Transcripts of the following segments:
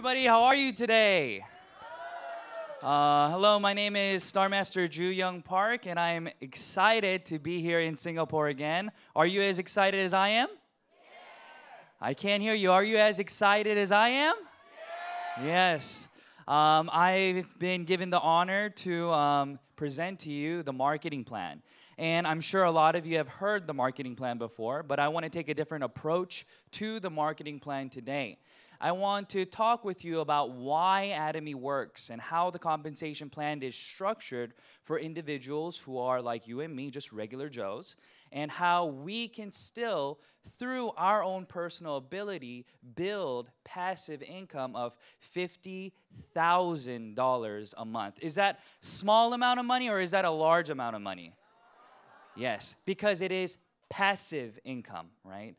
everybody, how are you today? Hello, my name is Star Master Ju Young Park, and I am excited to be here in Singapore again. Are you as excited as I am? Yes. I can't hear you. Are you as excited as I am? Yes. I've been given the honor to present to you the marketing plan. And I'm sure a lot of you have heard the marketing plan before, but I want to take a different approach to the marketing plan today. I want to talk with you about why Atomy works and how the compensation plan is structured for individuals who are like you and me, just regular Joes, and how we can still, through our own personal ability, build passive income of $50,000 a month. Is that small amount of money or is that a large amount of money? Yes, because it is passive income, right?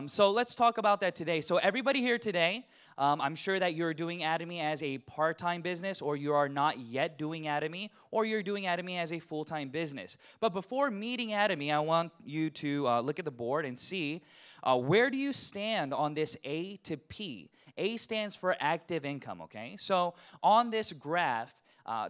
So let's talk about that today. So everybody here today, I'm sure that you're doing Atomy as a part-time business, or you are not yet doing Atomy, or you're doing Atomy as a full-time business. But before meeting Atomy, I want you to look at the board and see where do you stand on this A to P. A stands for active income, okay? So on this graph,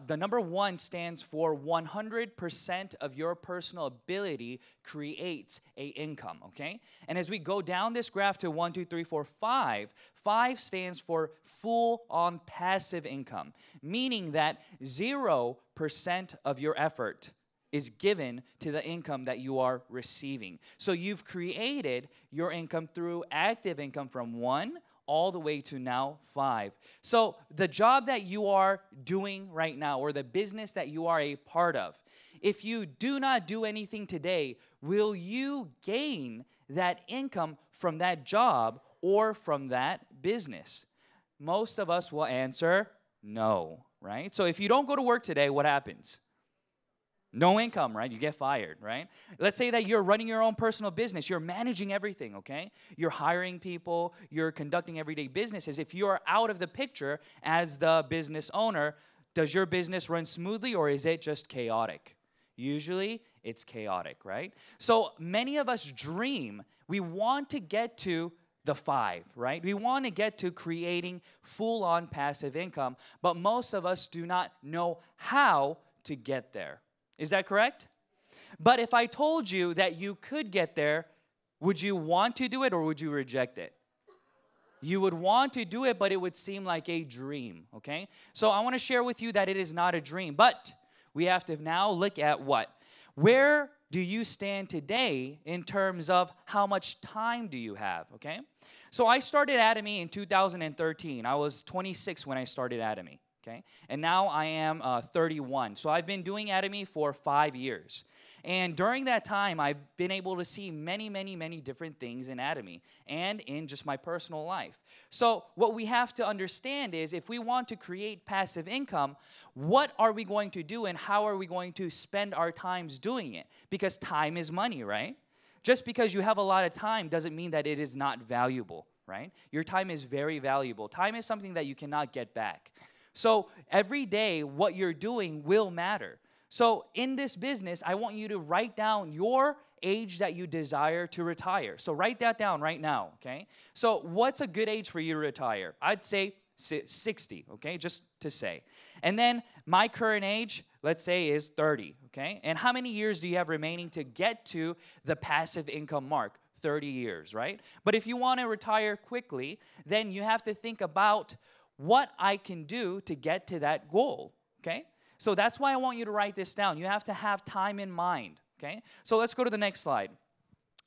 the number 1 stands for 100% of your personal ability creates a income, okay? And as we go down this graph to 1, 2, 3, 4, 5, 5 stands for full-on passive income, meaning that 0% of your effort is given to the income that you are receiving. So you've created your income through active income from 1 all the way to now 5. So the job that you are doing right now, or the business that you are a part of, if you do not do anything today, will you gain that income from that job or from that business? Most of us will answer no, right? So if you don't go to work today, what happens? No income, right? You get fired, right? Let's say that you're running your own personal business. You're managing everything, okay? You're hiring people. You're conducting everyday businesses. If you're out of the picture as the business owner, does your business run smoothly or is it just chaotic? Usually, it's chaotic, right? So many of us dream. We want to get to the 5, right? We want to get to creating full-on passive income, but most of us do not know how to get there. Is that correct? But if I told you that you could get there, would you want to do it or would you reject it? You would want to do it, but it would seem like a dream, okay? So I want to share with you that it is not a dream, but we have to now look at what? Where do you stand today in terms of how much time do you have, okay? So I started Atomy in 2013. I was 26 when I started Atomy. Okay, and now I am 31. So I've been doing Atomy for 5 years. And during that time, I've been able to see many, many, many different things in Atomy and in just my personal life. So what we have to understand is if we want to create passive income, what are we going to do and how are we going to spend our times doing it? Because time is money, right? Just because you have a lot of time doesn't mean that it is not valuable, right? Your time is very valuable. Time is something that you cannot get back. So every day, what you're doing will matter. So in this business, I want you to write down your age that you desire to retire. So write that down right now, okay? So what's a good age for you to retire? I'd say 60, okay, just to say. And then my current age, let's say, is 30, okay? And how many years do you have remaining to get to the passive income mark? 30 years, right? But if you want to retire quickly, then you have to think about what I can do to get to that goal, okay? So that's why I want you to write this down. You have to have time in mind, okay? So let's go to the next slide.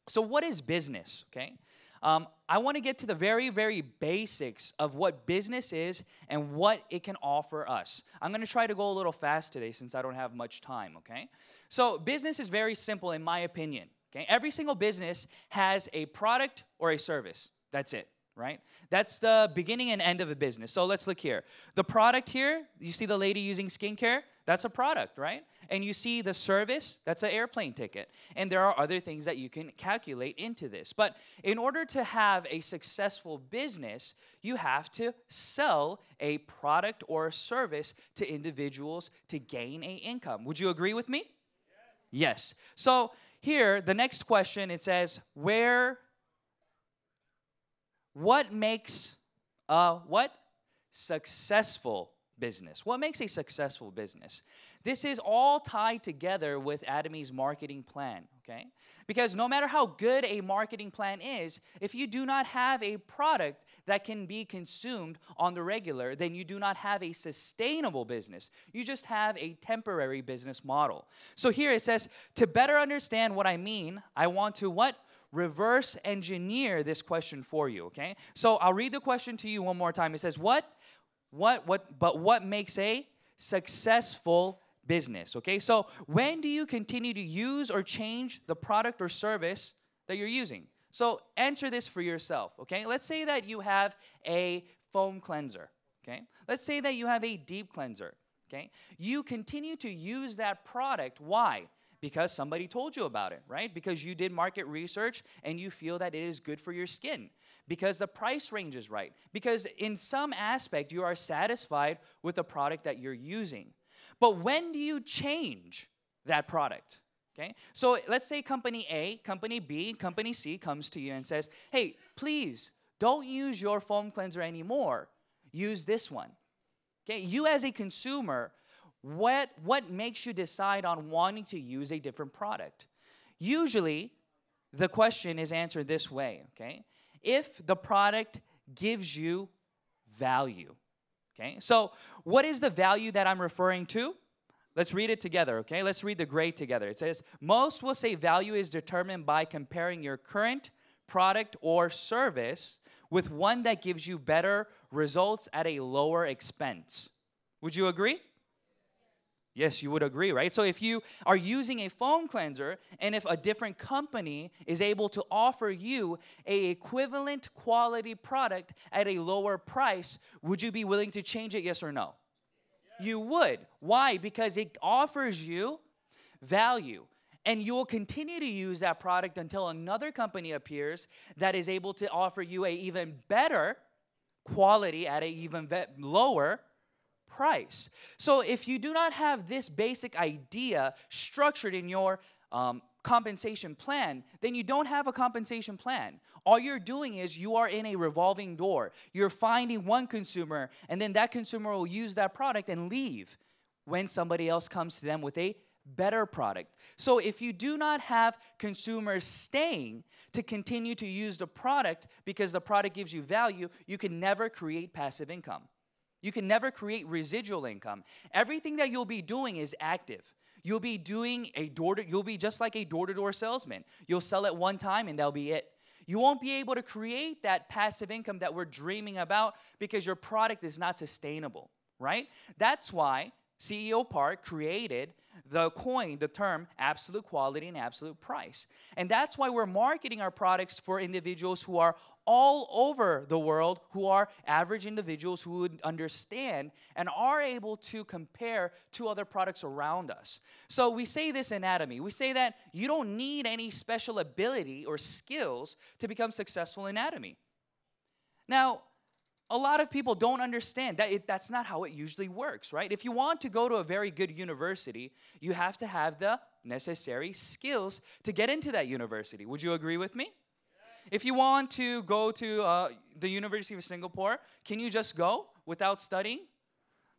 So what is business, okay? I want to get to the very, very basics of what business is and what it can offer us. I'm going to try to go a little fast today since I don't have much time, okay? So business is very simple in my opinion, okay? Every single business has a product or a service. That's it. Right? That's the beginning and end of a business. So let's look here. The product here, you see the lady using skincare? That's a product, right? And you see the service? That's an airplane ticket. And there are other things that you can calculate into this. But in order to have a successful business, you have to sell a product or a service to individuals to gain an income. Would you agree with me? Yes. So here, the next question, it says, what makes, successful business. What makes a successful business? This is all tied together with Atomy's marketing plan, okay? Because no matter how good a marketing plan is, if you do not have a product that can be consumed on the regular, then you do not have a sustainable business. You just have a temporary business model. So here it says, to better understand what I mean, I want to what? Reverse engineer this question for you, okay? So I'll read the question to you one more time. It says, what makes a successful business, okay? So when do you continue to use or change the product or service that you're using? So answer this for yourself, okay? Let's say that you have a foam cleanser, okay? Let's say that you have a deep cleanser, okay? You continue to use that product. Why? Because somebody told you about it, right? Because you did market research and you feel that it is good for your skin. Because the price range is right. Because in some aspect, you are satisfied with the product that you're using. But when do you change that product? Okay? So let's say company A, company B, company C comes to you and says, hey, please don't use your foam cleanser anymore. Use this one. Okay? You as a consumer, what makes you decide on wanting to use a different product? Usually, the question is answered this way, okay? If the product gives you value, okay? So what is the value that I'm referring to? Let's read it together, okay? Let's read the grade together. It says, most will say value is determined by comparing your current product or service with one that gives you better results at a lower expense. Would you agree? Yes, you would agree, right? So if you are using a foam cleanser and if a different company is able to offer you an equivalent quality product at a lower price, would you be willing to change it, yes or no? Yes. You would. Why? Because it offers you value. And you will continue to use that product until another company appears that is able to offer you an even better quality at an even lower price. So if you do not have this basic idea structured in your compensation plan, then you don't have a compensation plan. All you're doing is you are in a revolving door. You're finding one consumer, and then that consumer will use that product and leave when somebody else comes to them with a better product. So if you do not have consumers staying to continue to use the product because the product gives you value, you can never create passive income. You can never create residual income. Everything that you'll be doing is active. You'll be doing you'll be just like a door-to-door salesman. You'll sell it one time and that'll be it. You won't be able to create that passive income that we're dreaming about because your product is not sustainable, right? That's why CEO Park created the term absolute quality and absolute price. And that's why we're marketing our products for individuals who are all over the world, who are average individuals who would understand and are able to compare to other products around us. So we say this in Atomy. We say that you don't need any special ability or skills to become successful in Atomy. Now, a lot of people don't understand that that's not how it usually works, right? If you want to go to a very good university, you have to have the necessary skills to get into that university. Would you agree with me? If you want to go to the University of Singapore, can you just go without studying?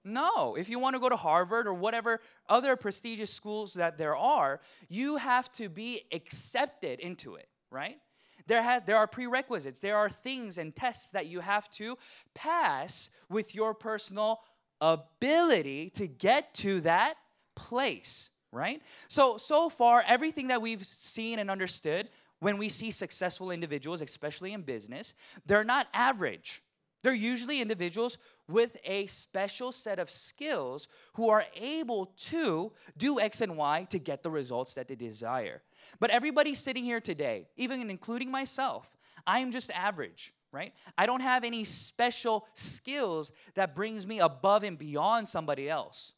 No. If you want to go to Harvard or whatever other prestigious schools that there are, you have to be accepted into it, right? There are prerequisites. There are things and tests that you have to pass with your personal ability to get to that place, right? So far, everything that we've seen and understood when we see successful individuals, especially in business, they're not average. They're usually individuals with a special set of skills who are able to do X and Y to get the results that they desire. But everybody sitting here today, even including myself, I am just average, right? I don't have any special skills that brings me above and beyond somebody else.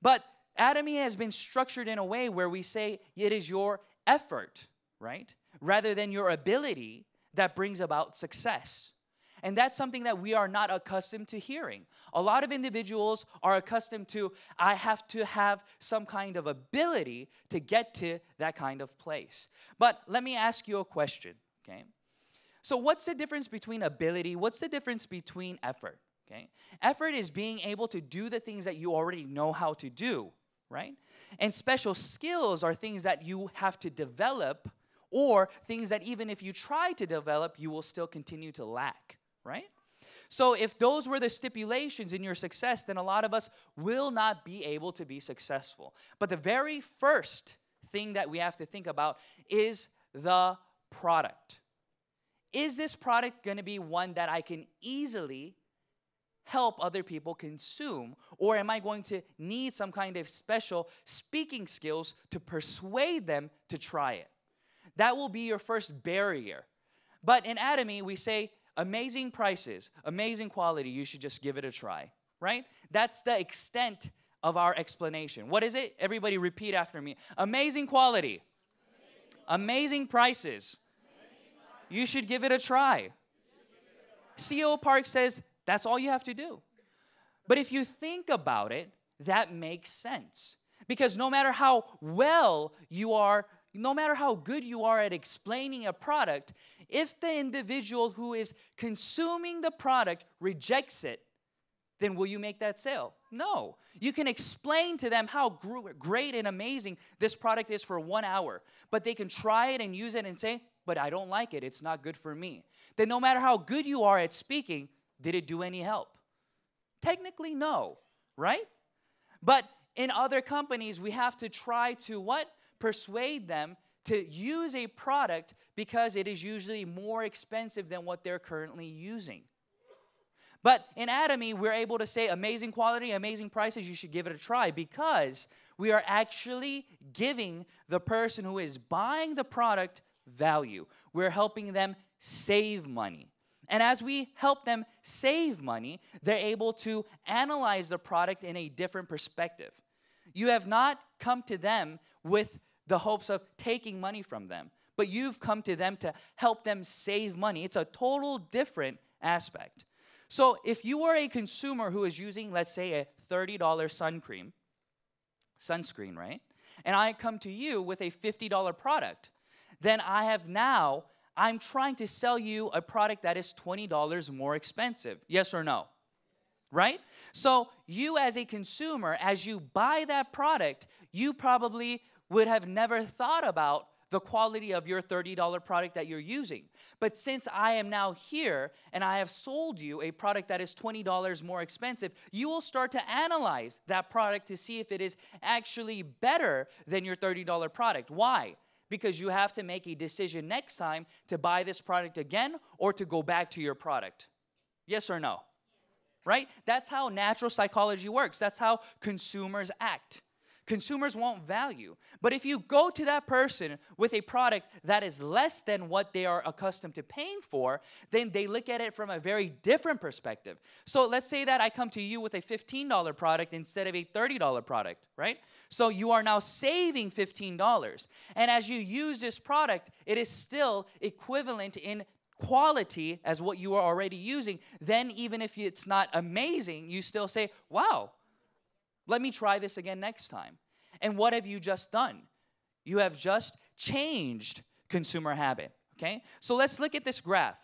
But Atomy has been structured in a way where we say it is your effort, right, rather than your ability that brings about success. And that's something that we are not accustomed to hearing. A lot of individuals are accustomed to, I have to have some kind of ability to get to that kind of place. But let me ask you a question, okay? So what's the difference between ability? What's the difference between effort? Okay? Effort is being able to do the things that you already know how to do, right? And special skills are things that you have to develop, or things that even if you try to develop, you will still continue to lack, right? So if those were the stipulations in your success, then a lot of us will not be able to be successful. But the very first thing that we have to think about is the product. Is this product going to be one that I can easily help other people consume, or am I going to need some kind of special speaking skills to persuade them to try it? That will be your first barrier. But in Atomy, we say amazing prices, amazing quality, you should just give it a try, right? That's the extent of our explanation. What is it? Everybody repeat after me. Amazing quality, amazing prices, you should give it a try. CO Park says that's all you have to do. But if you think about it, that makes sense. Because no matter how well you are, no matter how good you are at explaining a product, if the individual who is consuming the product rejects it, then will you make that sale? No. You can explain to them how great and amazing this product is for 1 hour, but they can try it and use it and say, but I don't like it, it's not good for me. Then no matter how good you are at speaking, did it do any help? Technically, no, right? But in other companies, we have to try to what? Persuade them to use a product because it is usually more expensive than what they're currently using. But in Atomy, we're able to say amazing quality, amazing prices, you should give it a try, because we are actually giving the person who is buying the product value. We're helping them save money. And as we help them save money, they're able to analyze the product in a different perspective. You have not come to them with the hopes of taking money from them, but you've come to them to help them save money. It's a total different aspect. So if you are a consumer who is using, let's say, a $30 sunscreen, right? And I come to you with a $50 product, then I'm trying to sell you a product that is $20 more expensive. Yes or no? Right? So you as a consumer, as you buy that product, you probably would have never thought about the quality of your $30 product that you're using. But since I am now here and I have sold you a product that is $20 more expensive, you will start to analyze that product to see if it is actually better than your $30 product. Why? Because you have to make a decision next time to buy this product again or to go back to your product. Yes or no? Right? That's how natural psychology works. That's how consumers act. Consumers want value. But if you go to that person with a product that is less than what they are accustomed to paying for, then they look at it from a very different perspective. So let's say that I come to you with a $15 product instead of a $30 product, right? So you are now saving $15. And as you use this product, it is still equivalent in quality as what you are already using. Then even if it's not amazing, you still say, wow, let me try this again next time. And what have you just done? You have just changed consumer habit, okay? So let's look at this graph.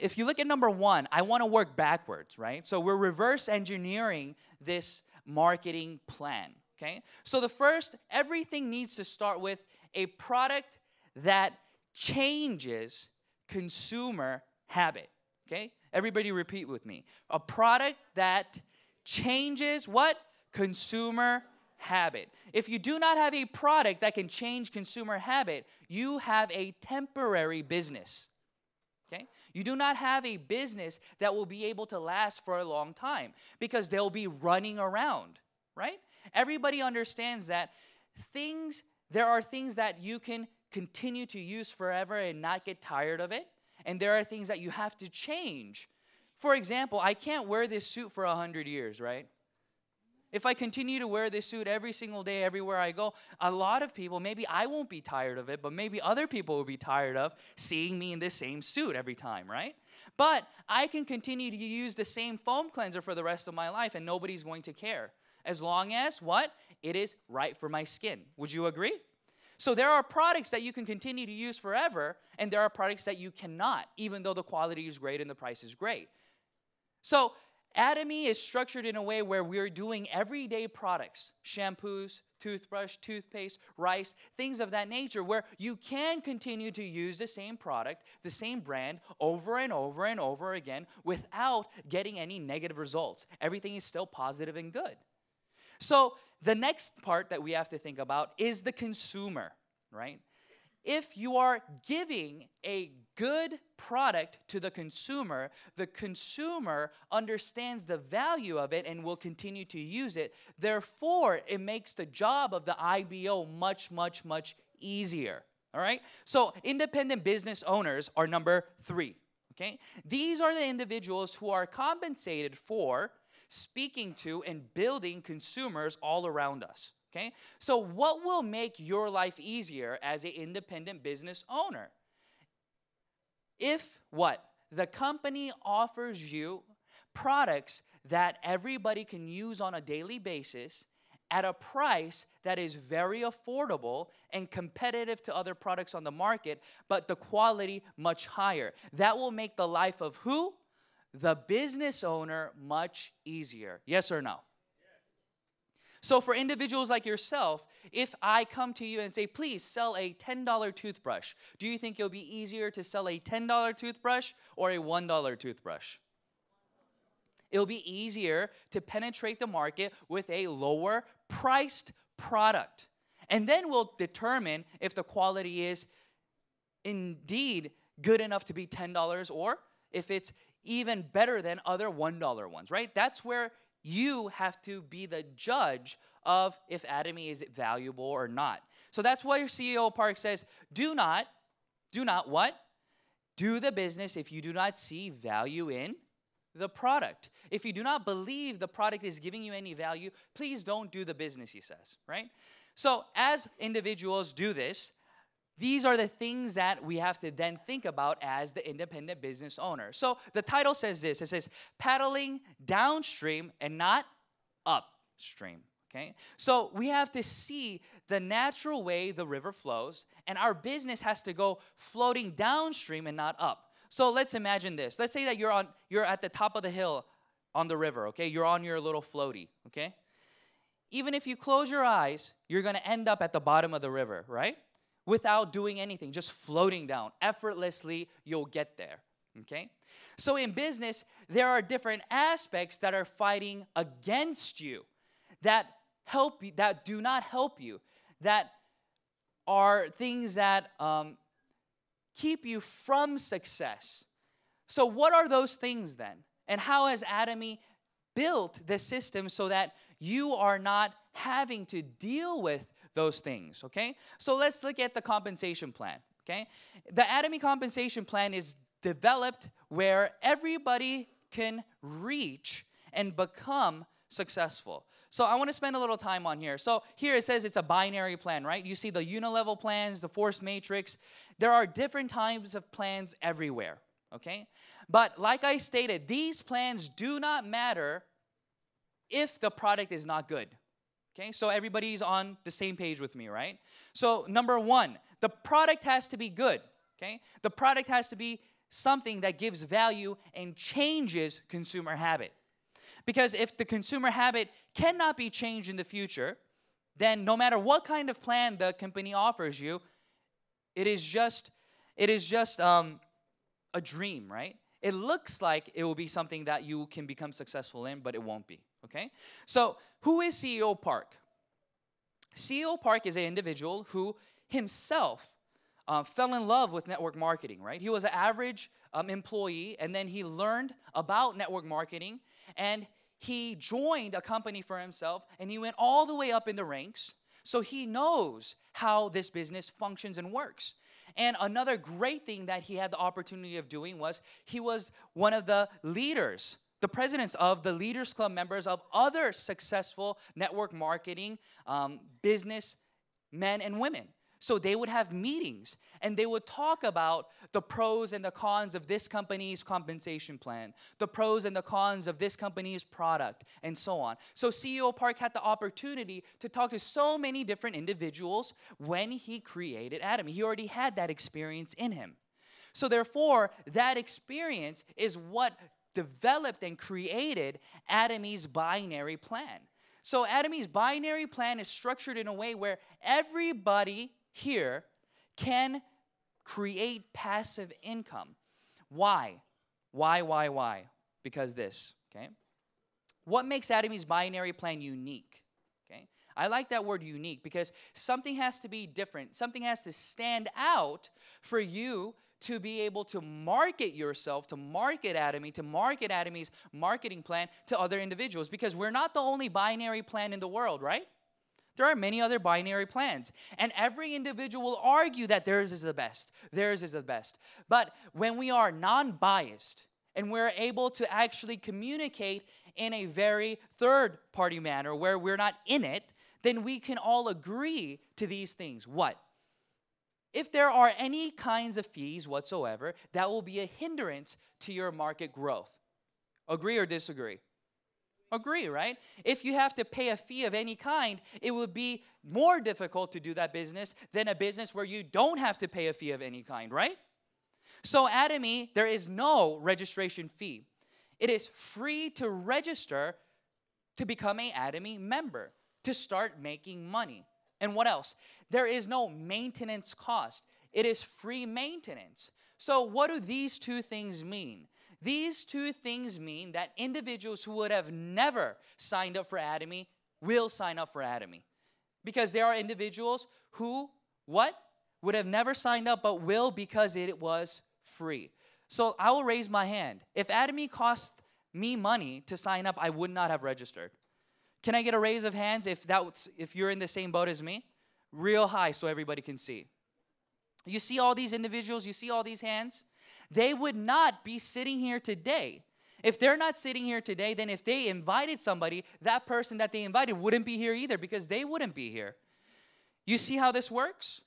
If you look at number 1, I want to work backwards, right? So we're reverse engineering this marketing plan, okay? So the first, everything needs to start with a product that changes consumer habit, okay? Everybody repeat with me. A product that changes what? Consumer habit. If you do not have a product that can change consumer habit, you have a temporary business. Okay? You do not have a business that will be able to last for a long time because they'll be running around, right? Everybody understands that there are things that you can continue to use forever and not get tired of it, and there are things that you have to change. For example, I can't wear this suit for 100 years, right? If I continue to wear this suit every single day, everywhere I go, a lot of people, maybe I won't be tired of it, but maybe other people will be tired of seeing me in this same suit every time, right? But I can continue to use the same foam cleanser for the rest of my life and nobody's going to care. As long as, what? It is right for my skin. Would you agree? So there are products that you can continue to use forever, and there are products that you cannot, even though the quality is great and the price is great. So Atomy is structured in a way where we're doing everyday products, shampoos, toothbrush, toothpaste, rice, things of that nature, where you can continue to use the same product, the same brand, over and over and over again without getting any negative results. Everything is still positive and good. So the next part that we have to think about is the consumer, right? If you are giving a good product to the consumer understands the value of it and will continue to use it. Therefore, it makes the job of the IBO much, much, much easier. All right? So independent business owners are number 3. Okay? These are the individuals who are compensated for speaking to and building consumers all around us. Okay? So what will make your life easier as an independent business owner? If what? The company offers you products that everybody can use on a daily basis at a price that is very affordable and competitive to other products on the market, but the quality much higher. That will make the life of who? The business owner much easier. Yes or no? So for individuals like yourself, if I come to you and say, please sell a $10 toothbrush, do you think it'll be easier to sell a $10 toothbrush or a $1 toothbrush? It'll be easier to penetrate the market with a lower priced product. And then we'll determine if the quality is indeed good enough to be $10 or if it's even better than other $1 ones, right? That's where you have to be the judge of if Atomy is valuable or not. So that's why your CEO Park says, do not what? Do the business if you do not see value in the product. If you do not believe the product is giving you any value, please don't do the business, he says, right? So as individuals do this, these are the things that we have to then think about as the independent business owner. So the title says this. It says, paddling downstream and not upstream. Okay? So we have to see the natural way the river flows, and our business has to go floating downstream and not up. So let's imagine this. Let's say that you're at the top of the hill on the river, okay? You're on your little floaty, okay? Even if you close your eyes, you're going to end up at the bottom of the river, right? Without doing anything, just floating down. Effortlessly, you'll get there, okay? So in business, there are different aspects that are fighting against you, that help you, that do not help you, that are things that keep you from success. So what are those things then? And how has Atomy built the system so that you are not having to deal with those things, okay? So let's look at the compensation plan, okay? The Atomy compensation plan is developed where everybody can reach and become successful. So I want to spend a little time on here. So here it says it's a binary plan, right? You see the unilevel plans, the force matrix. There are different types of plans everywhere, okay? But like I stated, these plans do not matter if the product is not good. Okay, so everybody's on the same page with me, right? So number 1, the product has to be good, okay? The product has to be something that gives value and changes consumer habit. Because if the consumer habit cannot be changed in the future, then no matter what kind of plan the company offers you, it is just a dream, right? It looks like it will be something that you can become successful in, but it won't be. Okay? So, who is CEO Park? CEO Park is an individual who himself fell in love with network marketing, right? He was an average employee, and then he learned about network marketing, and he joined a company for himself, and he went all the way up in the ranks, so he knows how this business functions and works. And another great thing that he had the opportunity of doing was he was one of the leaders, the presidents of the Leaders Club members of other successful network marketing business men and women. So they would have meetings, and they would talk about the pros and the cons of this company's compensation plan, the pros and the cons of this company's product, and so on. So CEO Park had the opportunity to talk to so many different individuals when he created Atomy. He already had that experience in him. So therefore, that experience is what developed and created Atomy's binary plan. So Atomy's binary plan is structured in a way where everybody here can create passive income. Why? Why? Because this, okay? What makes Atomy's binary plan unique? Okay? I like that word unique because something has to be different. Something has to stand out for you to be able to market yourself, to market Atomy, to market Atomy's marketing plan to other individuals, because we're not the only binary plan in the world, right? There are many other binary plans, and every individual will argue that theirs is the best, theirs is the best. But when we are non-biased and we're able to actually communicate in a very third-party manner where we're not in it, then we can all agree to these things. What? If there are any kinds of fees whatsoever, that will be a hindrance to your market growth. Agree or disagree? Agree, right? If you have to pay a fee of any kind, it would be more difficult to do that business than a business where you don't have to pay a fee of any kind, right? So Atomy, there is no registration fee. It is free to register to become an Atomy member, to start making money. And what else? There is no maintenance cost. It is free maintenance. So what do these two things mean? These two things mean that individuals who would have never signed up for Atomy will sign up for Atomy. Because there are individuals who, what? Would have never signed up but will because it was free. So I will raise my hand. If Atomy cost me money to sign up, I would not have registered. Can I get a raise of hands if you're in the same boat as me? Real high so everybody can see. You see all these individuals, you see all these hands? They would not be sitting here today. If they're not sitting here today, then if they invited somebody, that person that they invited wouldn't be here either because they wouldn't be here. You see how this works?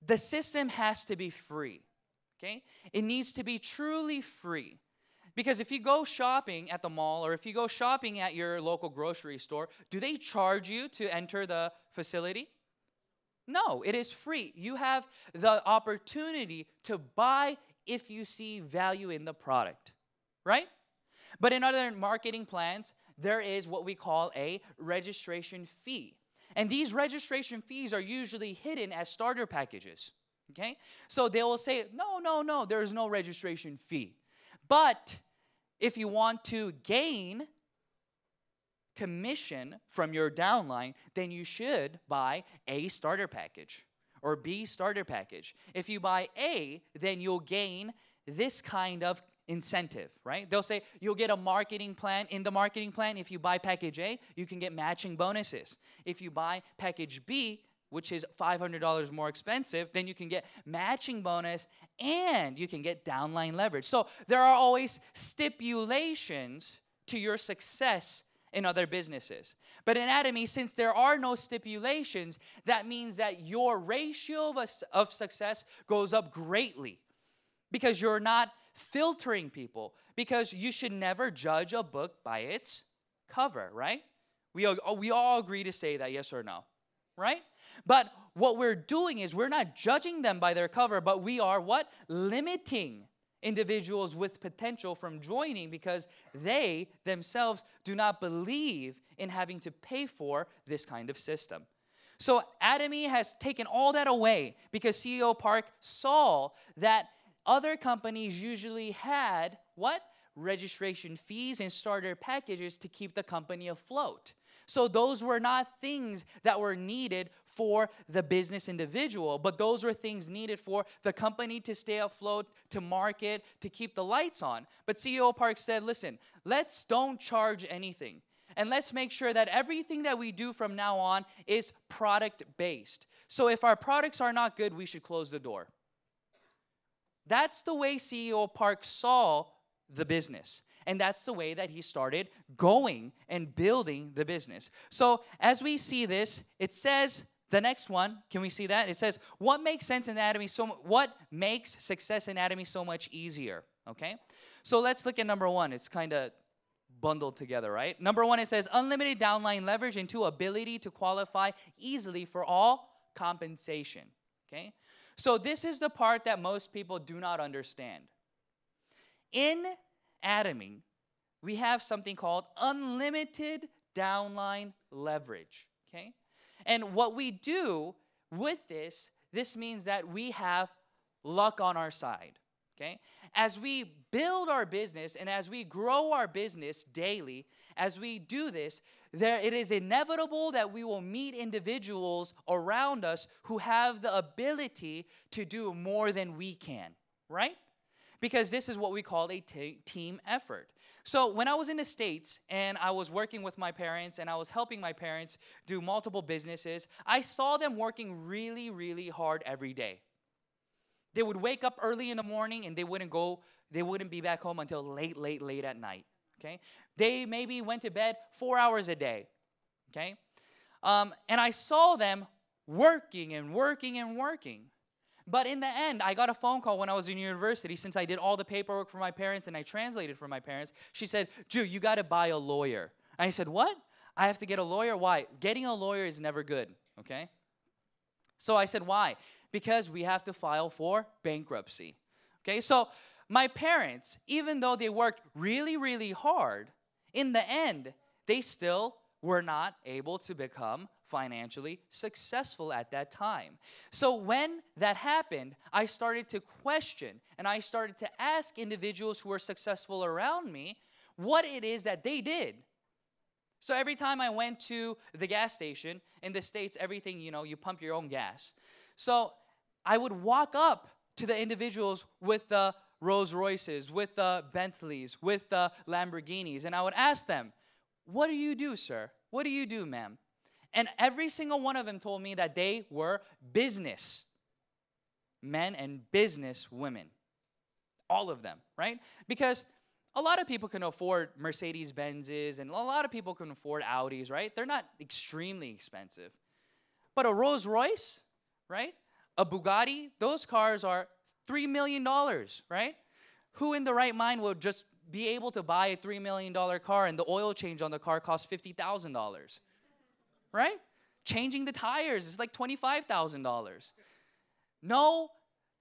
The system has to be free, okay? It needs to be truly free. Because if you go shopping at the mall or if you go shopping at your local grocery store, do they charge you to enter the facility? No, it is free. You have the opportunity to buy if you see value in the product, right? But in other marketing plans, there is what we call a registration fee. And these registration fees are usually hidden as starter packages, okay? So they will say, no, there is no registration fee. But if you want to gain commission from your downline, then you should buy A starter package or B starter package. If you buy A, then you'll gain this kind of incentive, right? They'll say you'll get a marketing plan. In the marketing plan, if you buy package A, you can get matching bonuses. If you buy package B, which is $500 more expensive, then you can get matching bonus and you can get downline leverage. So there are always stipulations to your success in other businesses. But in Atomy, since there are no stipulations, that means that your ratio of success goes up greatly because you're not filtering people, because you should never judge a book by its cover, right? We all agree to say that, yes or no? Right? But what we're doing is we're not judging them by their cover, but we are what? Limiting individuals with potential from joining because they themselves do not believe in having to pay for this kind of system. So Atomy has taken all that away because CEO Park saw that other companies usually had what? Registration fees and starter packages to keep the company afloat. So those were not things that were needed for the business individual, but those were things needed for the company to stay afloat, to market, to keep the lights on. But CEO Park said, listen, let's don't charge anything. And let's make sure that everything that we do from now on is product-based. So if our products are not good, we should close the door. That's the way CEO Park saw the business. And that's the way that he started going and building the business. So as we see this, it says, the next one, can we see that? It says, what makes success in Atomy so much easier? Okay? So let's look at number one. It's kind of bundled together, right? Number one, it says unlimited downline leverage and two, ability to qualify easily for all compensation. Okay? So this is the part that most people do not understand. In Atomy, we have something called unlimited downline leverage, okay? And what we do with this means that we have luck on our side, okay? As we build our business and as we grow our business daily, as we do this, it is inevitable that we will meet individuals around us who have the ability to do more than we can, right? Because this is what we call a team effort. So when I was in the States and I was working with my parents and I was helping my parents do multiple businesses, I saw them working really, really hard every day. They would wake up early in the morning and they wouldn't be back home until late at night, okay? They maybe went to bed 4 hours a day, okay? And I saw them working and working and working. But in the end, I got a phone call when I was in university, since I did all the paperwork for my parents and I translated for my parents. She said, "Drew, you got to buy a lawyer." And I said, "What? I have to get a lawyer? Why?" Getting a lawyer is never good, okay? So I said, "Why?" Because we have to file for bankruptcy, okay? So my parents, even though they worked really, really hard, in the end, they still were not able to become financially successful at that time. So when that happened, I started to question and I started to ask individuals who were successful around me what it is that they did. So every time I went to the gas station, in the States, everything, you pump your own gas. So I would walk up to the individuals with the Rolls Royces, with the Bentleys, with the Lamborghinis, and I would ask them, "What do you do, sir? What do you do, ma'am?" And every single one of them told me that they were business men and business women. All of them, right? Because a lot of people can afford Mercedes-Benzes and a lot of people can afford Audis, right? They're not extremely expensive. But a Rolls Royce, right? A Bugatti, those cars are $3 million, right? Who in the right mind would just be able to buy a $3 million car and the oil change on the car costs $50,000, right? Changing the tires is like $25,000. No,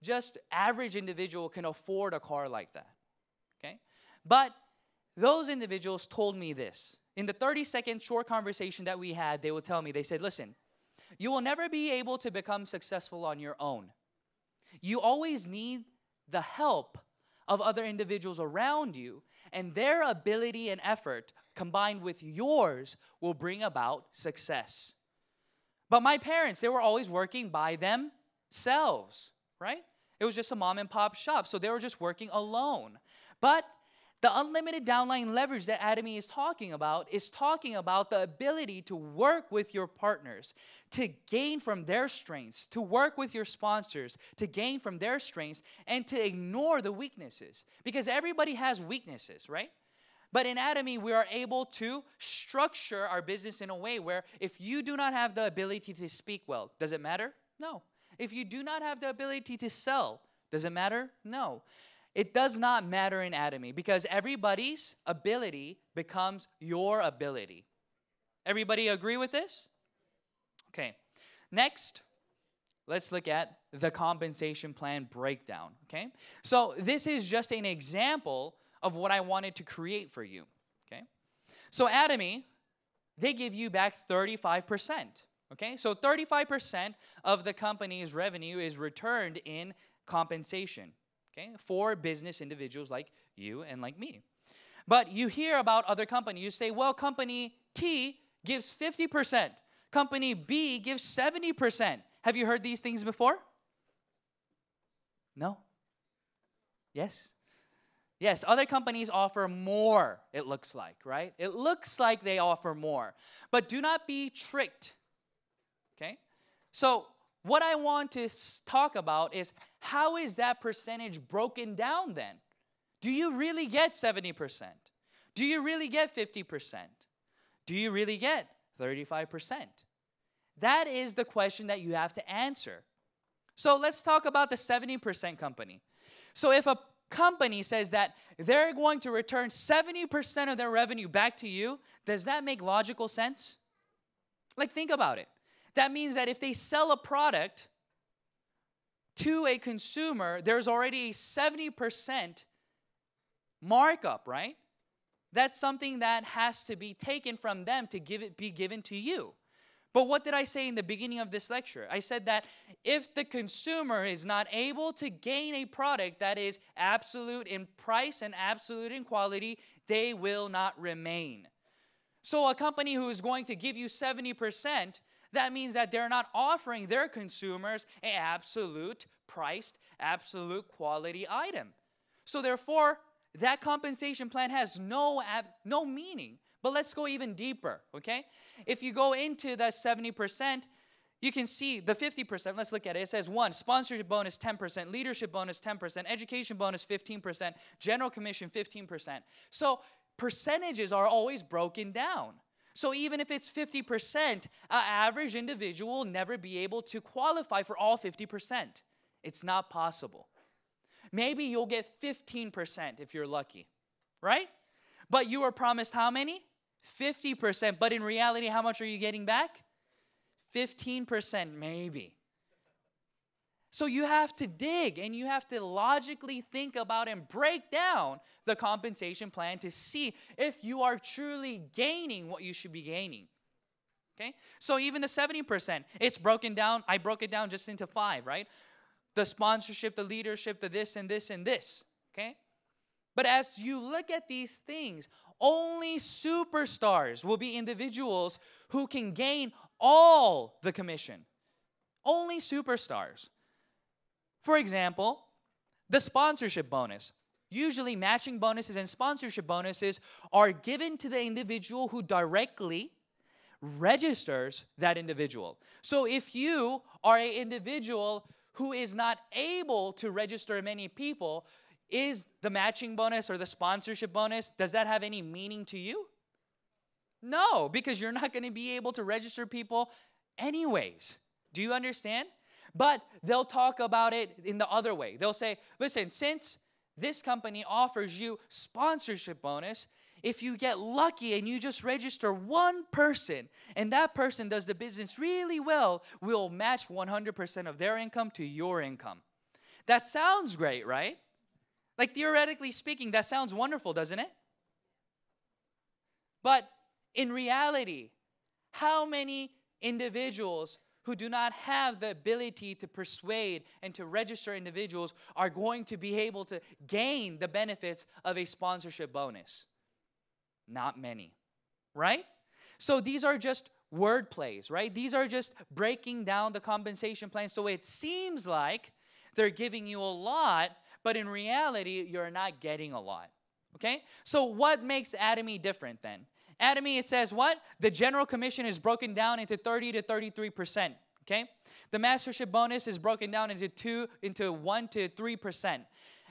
just average individual can afford a car like that, okay? But those individuals told me this. In the 30-second short conversation that we had, they would tell me, they said, "Listen, you will never be able to become successful on your own. You always need the help of other individuals around you, and their ability and effort combined with yours will bring about success." But my parents, they were always working by themselves, right? It was just a mom and pop shop, so they were just working alone. But the unlimited downline leverage that Atomy is talking about the ability to work with your partners, to gain from their strengths, to work with your sponsors, to gain from their strengths, and to ignore the weaknesses. Because everybody has weaknesses, right? But in Atomy, we are able to structure our business in a way where if you do not have the ability to speak well, does it matter? No. If you do not have the ability to sell, does it matter? No. It does not matter in Atomy because everybody's ability becomes your ability. Everybody agree with this? Okay. Next, let's look at the compensation plan breakdown, okay? So this is just an example of what I wanted to create for you, okay? So Atomy, they give you back 35%, okay? So 35% of the company's revenue is returned in compensation. Okay, for business individuals like you and like me. But you hear about other companies. You say, well, company T gives 50%. Company B gives 70%. Have you heard these things before? No? Yes? Yes, other companies offer more, it looks like, right? It looks like they offer more. But do not be tricked, okay? So what I want to talk about is how is that percentage broken down then? Do you really get 70%? Do you really get 50%? Do you really get 35%? That is the question that you have to answer. So let's talk about the 70% company. So if a company says that they're going to return 70% of their revenue back to you, does that make logical sense? Like, think about it. That means that if they sell a product to a consumer, there's already a 70% markup, right? That's something that has to be taken from them to be given to you. But what did I say in the beginning of this lecture? I said that if the consumer is not able to gain a product that is absolute in price and absolute in quality, they will not remain. So a company who is going to give you 70%, that means that they're not offering their consumers an absolute priced, absolute quality item. So therefore, that compensation plan has no meaning. But let's go even deeper, okay? If you go into the 70%, you can see the 50%. Let's look at it. It says 1, sponsorship bonus 10%, leadership bonus 10%, education bonus 15%, general commission 15%. So percentages are always broken down. So even if it's 50%, an average individual will never be able to qualify for all 50%. It's not possible. Maybe you'll get 15% if you're lucky, right? But you were promised how many? 50%. But in reality, how much are you getting back? 15% maybe. So you have to dig and you have to logically think about and break down the compensation plan to see if you are truly gaining what you should be gaining. Okay? So even the 70%, it's broken down. I broke it down just into 5, right? The sponsorship, the leadership, the this and this and this. Okay? But as you look at these things, only superstars will be individuals who can gain all the commission. Only superstars. For example, the sponsorship bonus. Usually matching bonuses and sponsorship bonuses are given to the individual who directly registers that individual. So if you are an individual who is not able to register many people, is the matching bonus or the sponsorship bonus, does that have any meaning to you? No, because you're not going to be able to register people anyways. Do you understand? But they'll talk about it in the other way. They'll say, listen, since this company offers you sponsorship bonus, if you get lucky and you just register one person and that person does the business really well, we'll match 100% of their income to your income. That sounds great, right? Like theoretically speaking, that sounds wonderful, doesn't it? But in reality, how many individuals who do not have the ability to persuade and to register individuals are going to be able to gain the benefits of a sponsorship bonus? Not many, right? So these are just word plays, right? These are just breaking down the compensation plan. So it seems like they're giving you a lot, but in reality, you're not getting a lot, okay? So what makes Atomy different then? Atomy, it says what? The general commission is broken down into 30 to 33%, okay? The mastership bonus is broken down into 1 to 3%.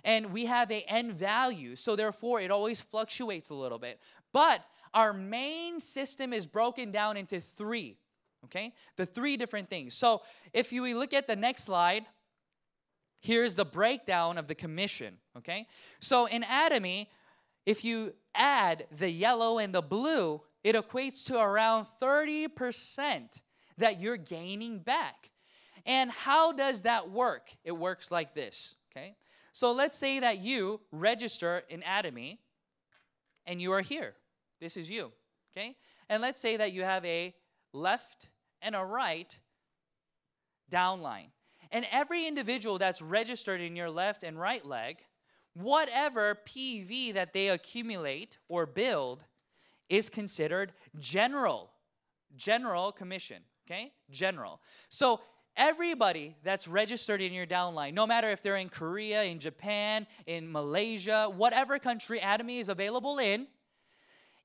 And we have an end value, so therefore it always fluctuates a little bit. But our main system is broken down into 3, okay? The 3 different things. So if we look at the next slide, here's the breakdown of the commission, okay? So in Atomy, if you add the yellow and the blue, it equates to around 30% that you're gaining back. And how does that work? It works like this, okay? So let's say that you register in Atomy and you are here. This is you, okay? And let's say that you have a left and a right downline. And every individual that's registered in your left and right leg, whatever PV that they accumulate or build is considered general commission, okay? General. So everybody that's registered in your downline, no matter if they're in Korea, in Japan, in Malaysia, whatever country Atomy is available in,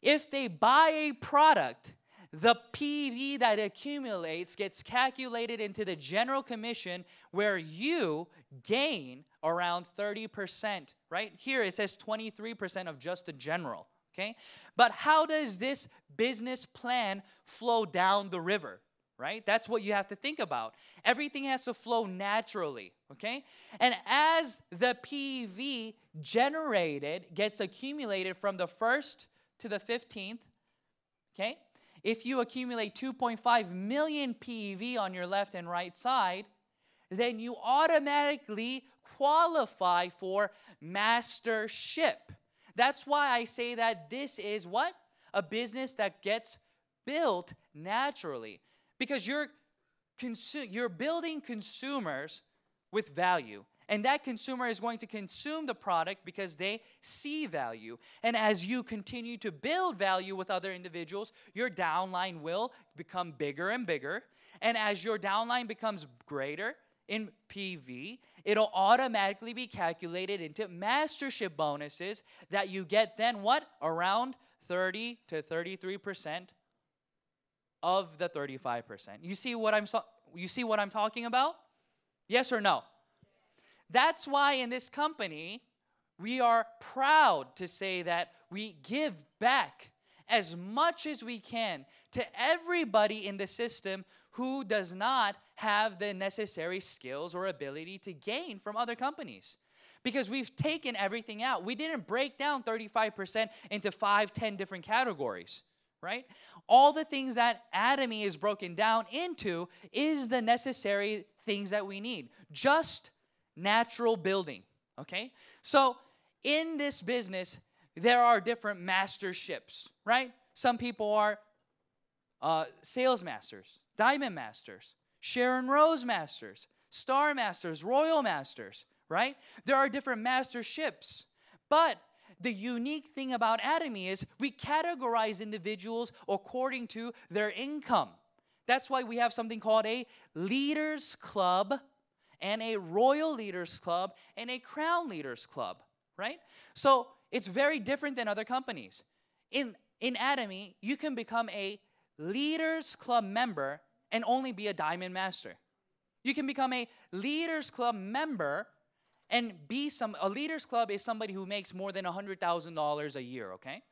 if they buy a product, the PV that accumulates gets calculated into the general commission where you gain around 30%, right? Here it says 23% of just the general, okay? But how does this business plan flow down the river, right? That's what you have to think about. Everything has to flow naturally, okay? And as the PV generated gets accumulated from the 1st to the 15th, okay? If you accumulate 2.5 million PEV on your left and right side, then you automatically qualify for mastership. That's why I say that this is what? A business that gets built naturally. Because you're building consumers with value. And that consumer is going to consume the product because they see value. And as you continue to build value with other individuals, your downline will become bigger and bigger. And as your downline becomes greater in PV, it'll automatically be calculated into mastership bonuses that you get then what? Around 30 to 33% of the 35%. You see what I'm talking about? Yes or no? That's why in this company, we are proud to say that we give back as much as we can to everybody in the system who does not have the necessary skills or ability to gain from other companies. Because we've taken everything out. We didn't break down 35% into 5, 10 different categories, right? All the things that Atomy is broken down into is the necessary things that we need. Just natural building, okay? So in this business, there are different masterships, right? Some people are sales masters, diamond masters, Sharon Rose masters, star masters, royal masters, right? There are different masterships. But the unique thing about Atomy is we categorize individuals according to their income. That's why we have something called a Leaders Club and a Royal Leaders Club and a Crown Leaders Club, right? So it's very different than other companies. In Atomy, you can become a Leaders Club member and only be a Diamond Master. You can become a Leaders Club member and be a Leaders Club is somebody who makes more than $100,000 a year, okay?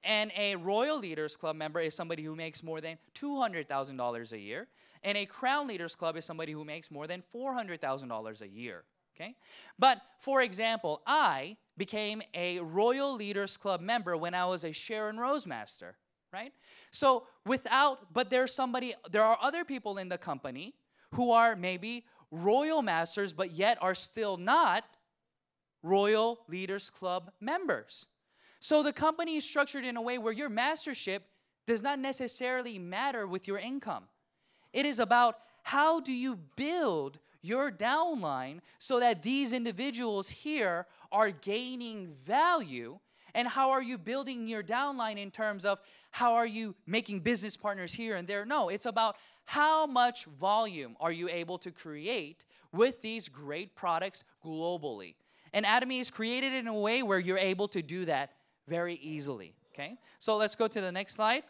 And a Royal Leaders Club member is somebody who makes more than $200,000 a year. And a Crown Leaders Club is somebody who makes more than $400,000 a year, okay? But, for example, I became a Royal Leaders Club member when I was a Sharon Rose Master, right? So, but there are other people in the company who are maybe Royal Masters, but yet are still not Royal Leaders Club members. So the company is structured in a way where your mastership does not necessarily matter with your income. It is about how do you build your downline so that these individuals here are gaining value, and how are you building your downline in terms of how are you making business partners here and there. No, it's about how much volume are you able to create with these great products globally. And Atomy is created in a way where you're able to do that very easily, okay? So let's go to the next slide.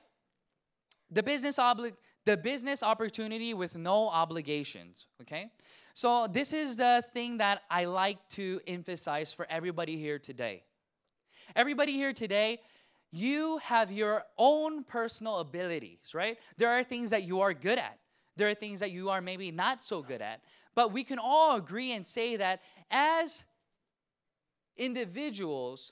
The business opportunity with no obligations, okay? So this is the thing that I like to emphasize for everybody here today. Everybody here today, you have your own personal abilities, right? There are things that you are good at. There are things that you are maybe not so good at. But we can all agree and say that as individuals,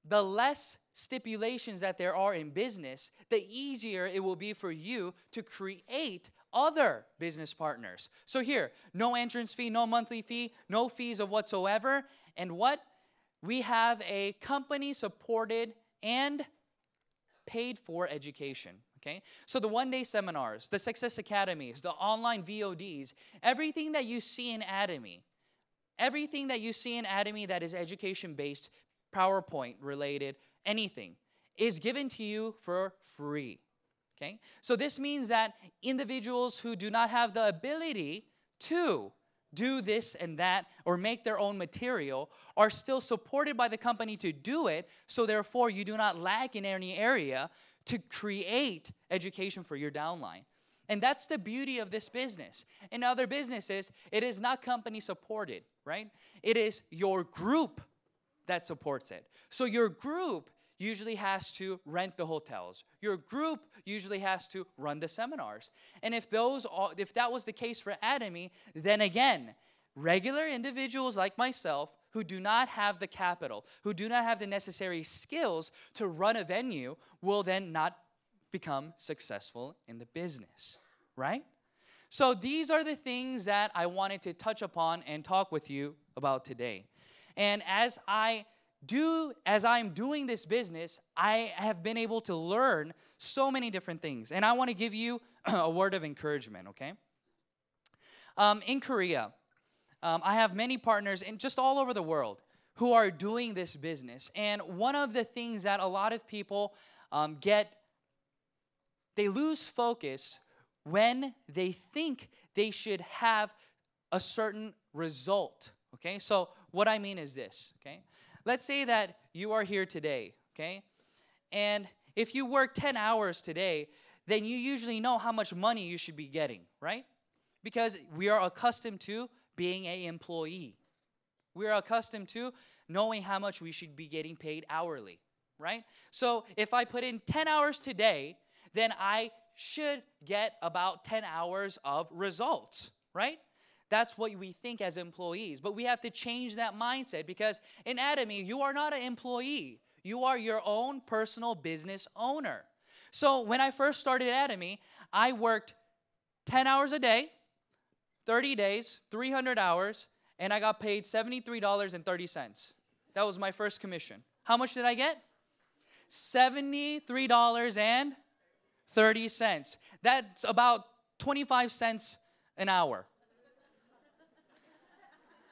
the less stipulations that there are in business, the easier it will be for you to create other business partners. So here, no entrance fee, no monthly fee, no fees of whatsoever. And what? We have a company-supported and paid-for education, okay? So the one-day seminars, the Success Academies, the online VODs, everything that you see in Atomy, that is education-based, PowerPoint-related, anything, is given to you for free, okay? So this means that individuals who do not have the ability to do this and that or make their own material are still supported by the company to do it, so therefore you do not lack in any area to create education for your downline. And that's the beauty of this business. In other businesses, it is not company supported, right? It is your group that supports it. So your group usually has to rent the hotels. Your group usually has to run the seminars. And if that was the case for Atomy, then again, regular individuals like myself who do not have the capital, who do not have the necessary skills to run a venue, will then not become successful in the business, right? So these are the things that I wanted to touch upon and talk with you about today. And as I as I'm doing this business, I have been able to learn so many different things. And I want to give you a word of encouragement, okay? In Korea, I have many partners in just all over the world who are doing this business. And one of the things that a lot of people they lose focus when they think they should have a certain result, okay? So what I mean is this, okay? Let's say that you are here today, okay? And if you work 10 hours today, then you usually know how much money you should be getting, right? Because we are accustomed to being an employee. We are accustomed to knowing how much we should be getting paid hourly, right? So if I put in 10 hours today, then I should get about 10 hours of results, right? That's what we think as employees. But we have to change that mindset because in Atomy, you are not an employee. You are your own personal business owner. So when I first started Atomy, I worked 10 hours a day, 30 days, 300 hours, and I got paid $73.30. That was my first commission. How much did I get? $73.30. That's about 25 cents an hour.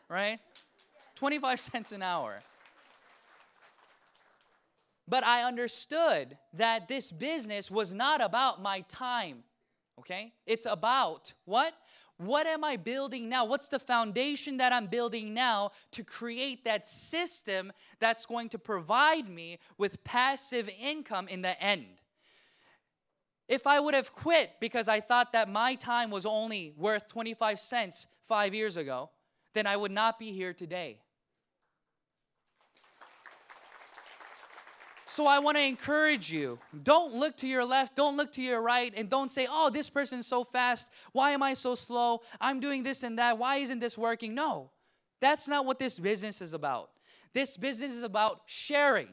Right? 25 cents an hour. But I understood that this business was not about my time, okay? It's about what? What am I building now? What's the foundation that I'm building now to create that system that's going to provide me with passive income in the end? If I would have quit because I thought that my time was only worth 25 cents 5 years ago, then I would not be here today. So I want to encourage you, don't look to your left, don't look to your right, and don't say, oh, this person's so fast. Why am I so slow? I'm doing this and that. Why isn't this working? No, that's not what this business is about. This business is about sharing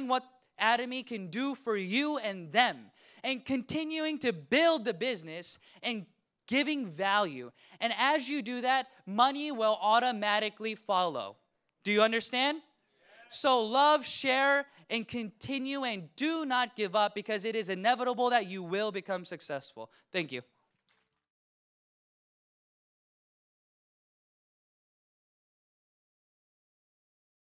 what Atomy can do for you and them, and continuing to build the business and giving value. And as you do that, money will automatically follow. Do you understand? So love, share, and continue, and do not give up because it is inevitable that you will become successful. Thank you.